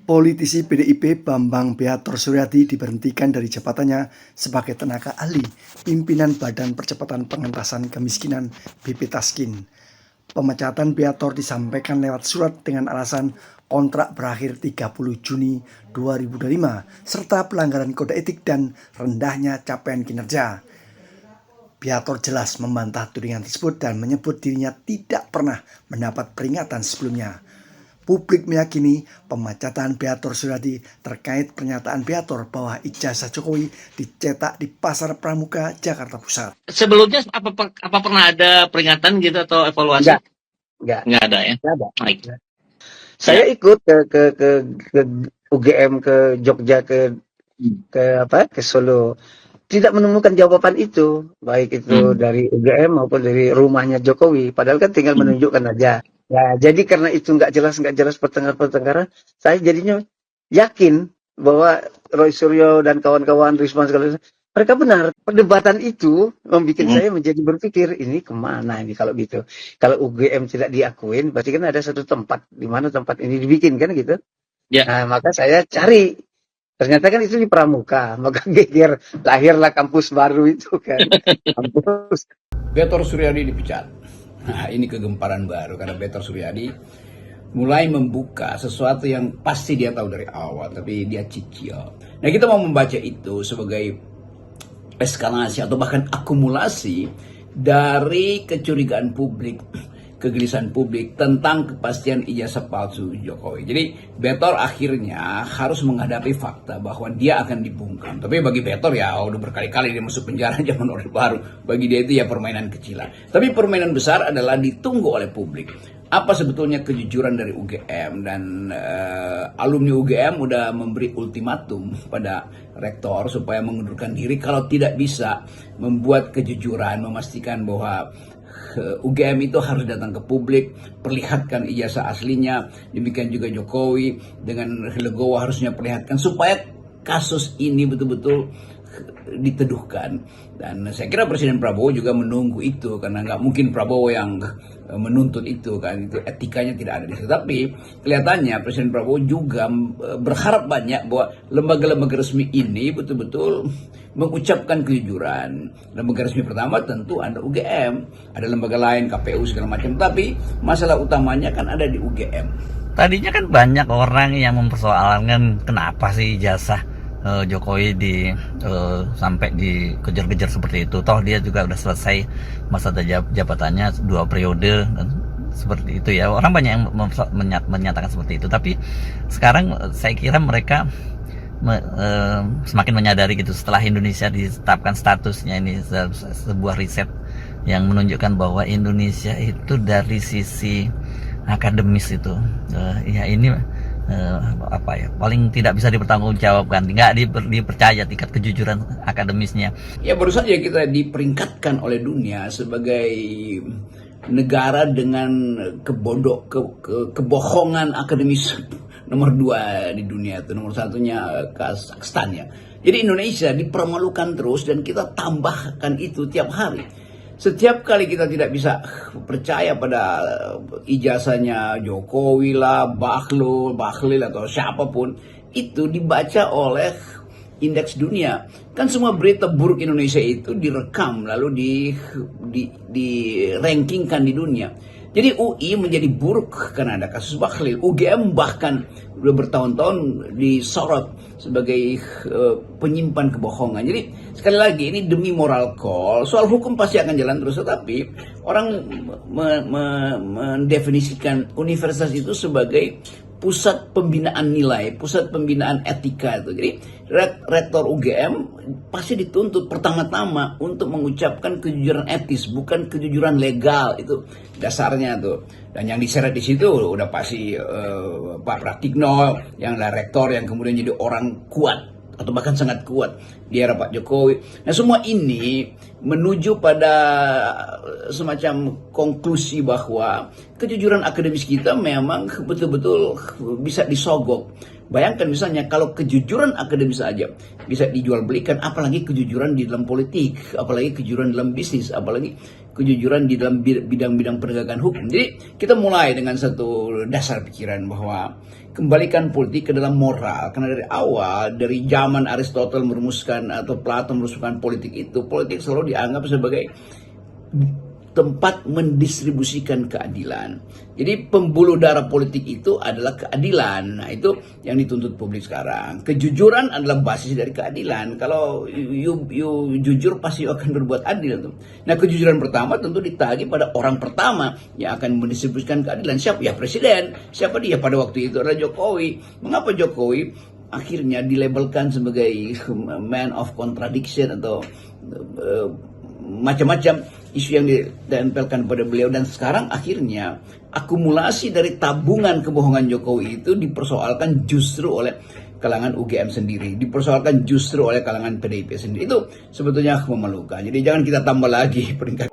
Politisi PDIP Bambang Beator Suryadi diberhentikan dari jabatannya sebagai tenaga ahli pimpinan Badan Percepatan Pengentasan Kemiskinan BP Taskin. Pemecatan Beator disampaikan lewat surat dengan alasan kontrak berakhir 30 Juni 2025 serta pelanggaran kode etik dan rendahnya capaian kinerja. Beator jelas membantah tudingan tersebut dan menyebut dirinya tidak pernah mendapat peringatan sebelumnya. Publik meyakini pemecatan Beator Suryadi terkait pernyataan Beator bahwa ijazah Jokowi dicetak di Pasar Pramuka, Jakarta Pusat. Sebelumnya apa pernah ada peringatan gitu atau evaluasi? Nggak ada ya. Nggak ada. Baik. Saya ikut ke UGM, ke Jogja, ke Solo. Tidak menemukan jawaban itu, baik itu dari UGM maupun dari rumahnya Jokowi. Padahal kan tinggal menunjukkan aja. Ya, jadi karena itu nggak jelas pertengkaran, saya jadinya yakin bahwa Roy Suryo dan kawan-kawan Risman segala mereka benar. Perdebatan itu membuat saya menjadi berpikir ini kemana ini kalau gitu. Kalau UGM tidak diakuin, berarti kan ada satu tempat di mana tempat ini dibikin kan gitu. Ya. Nah, maka saya cari. Ternyata kan itu di Pramuka, maka geger lahirlah kampus baru itu kan. Kampus. Beator Suryadi dipecat. Nah, ini kegemparan baru karena Beator Suryadi mulai membuka sesuatu yang pasti dia tahu dari awal, tapi dia cicil. Nah, kita mau membaca itu sebagai eskalasi atau bahkan akumulasi dari kecurigaan publik, kegelisahan publik tentang kepastian ijazah palsu Jokowi. Jadi Beator akhirnya harus menghadapi fakta bahwa dia akan dibungkam. Tapi bagi Beator ya udah berkali-kali dia masuk penjara zaman Orde Baru. Bagi dia itu ya permainan kecilan. Tapi permainan besar adalah ditunggu oleh publik. Apa sebetulnya kejujuran dari UGM dan alumni UGM udah memberi ultimatum pada rektor supaya mengundurkan diri kalau tidak bisa membuat kejujuran, memastikan bahwa UGM itu harus datang ke publik, perlihatkan ijazah aslinya. Demikian juga Jokowi dengan legowo harusnya perlihatkan supaya kasus ini betul-betul diteduhkan. Dan saya kira Presiden Prabowo juga menunggu itu karena nggak mungkin Prabowo yang menuntut itu kan, itu etikanya tidak ada di situ. Tapi kelihatannya Presiden Prabowo juga berharap banyak bahwa lembaga-lembaga resmi ini betul-betul mengucapkan kejujuran. Lembaga resmi pertama tentu ada UGM, ada lembaga lain KPU segala macam, tapi masalah utamanya kan ada di UGM. Tadinya kan banyak orang yang mempersoalkan kenapa sih ijazah Jokowi sampai dikejar-kejar seperti itu. Toh dia juga udah selesai masa jabatannya 2 periode dan seperti itu ya. Orang banyak yang menyatakan seperti itu. Tapi sekarang saya kira mereka semakin menyadari gitu setelah Indonesia ditetapkan statusnya ini sebuah riset yang menunjukkan bahwa Indonesia itu dari sisi akademis itu ya ini paling tidak bisa dipertanggungjawabkan, nggak dipercaya tingkat kejujuran akademisnya. Ya baru saja kita diperingkatkan oleh dunia sebagai negara dengan kebohongan akademis nomor 2 di dunia, itu nomor 1-nya Kazakhstan ya. Jadi Indonesia dipermalukan terus dan kita tambahkan itu tiap hari. Setiap kali kita tidak bisa percaya pada ijazahnya Jokowi lah, Bahlil atau siapapun, itu dibaca oleh indeks dunia. Kan semua berita buruk Indonesia itu direkam lalu di rankingkan di dunia. Jadi UI menjadi buruk karena ada kasus Bahlil. UGM bahkan udah bertahun-tahun disorot sebagai penyimpan kebohongan. Jadi sekali lagi ini demi moral call. Soal hukum pasti akan jalan terus, tetapi orang mendefinisikan universitas itu sebagai pusat pembinaan nilai, pusat pembinaan etika itu. Jadi rektor UGM pasti dituntut pertama-tama untuk mengucapkan kejujuran etis, bukan kejujuran legal, itu dasarnya tuh. Dan yang diseret di situ udah pasti Pak Pratikno yang adalah rektor yang kemudian jadi orang kuat atau bahkan sangat kuat di era Pak Jokowi. Nah, semua ini menuju pada semacam konklusi bahwa kejujuran akademis kita memang betul-betul bisa disogok. Bayangkan misalnya kalau kejujuran akademis saja bisa dijual belikan, apalagi kejujuran di dalam politik, apalagi kejujuran dalam bisnis, apalagi kejujuran di dalam bidang-bidang penegakan hukum. Jadi kita mulai dengan satu dasar pikiran bahwa kembalikan politik ke dalam moral, karena dari awal, dari zaman Aristotle merumuskan atau Plato merumuskan politik itu, politik selalu dianggap sebagai tempat mendistribusikan keadilan. Jadi pembuluh darah politik itu adalah keadilan. Nah, itu yang dituntut publik sekarang. Kejujuran adalah basis dari keadilan. Kalau you jujur, pasti you akan berbuat adil. Nah, kejujuran pertama tentu ditagih pada orang pertama yang akan mendistribusikan keadilan. Siapa? Ya presiden. Siapa dia? Pada waktu itu adalah Jokowi. Mengapa Jokowi akhirnya dilabelkan sebagai man of contradiction atau macam-macam isu yang ditempelkan pada beliau, dan sekarang akhirnya akumulasi dari tabungan kebohongan Jokowi itu dipersoalkan justru oleh kalangan UGM sendiri, dipersoalkan justru oleh kalangan PDIP sendiri. Itu sebetulnya memalukan. Jadi jangan kita tambah lagi peringkat.